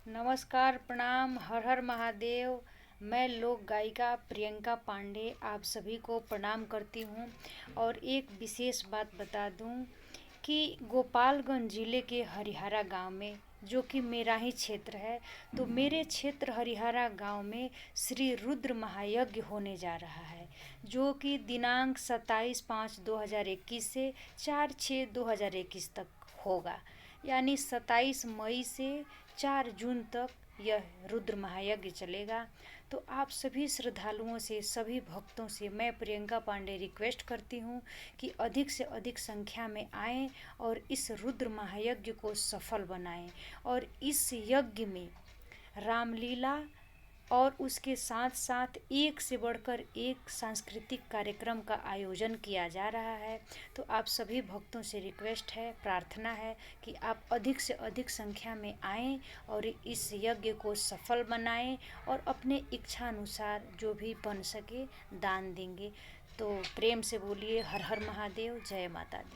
नमस्कार, प्रणाम, हर हर महादेव। मैं लोक गायिका प्रियंका पांडे आप सभी को प्रणाम करती हूँ। और एक विशेष बात बता दूँ कि गोपालगंज ज़िले के हरिहरा गांव में, जो कि मेरा ही क्षेत्र है, तो मेरे क्षेत्र हरिहरा गांव में श्री रुद्र महायज्ञ होने जा रहा है, जो कि दिनांक 27/5/2021 से 4/6/2021 तक होगा। यानी 27 मई से 4 जून तक यह रुद्र महायज्ञ चलेगा। तो आप सभी श्रद्धालुओं से, सभी भक्तों से मैं प्रियंका पांडे रिक्वेस्ट करती हूँ कि अधिक से अधिक संख्या में आएं और इस रुद्र महायज्ञ को सफल बनाएं। और इस यज्ञ में रामलीला और उसके साथ साथ एक से बढ़कर एक सांस्कृतिक कार्यक्रम का आयोजन किया जा रहा है। तो आप सभी भक्तों से रिक्वेस्ट है, प्रार्थना है कि आप अधिक से अधिक संख्या में आएं और इस यज्ञ को सफल बनाएं और अपने इच्छा अनुसार जो भी बन सके दान देंगे। तो प्रेम से बोलिए हर हर महादेव, जय माता दी।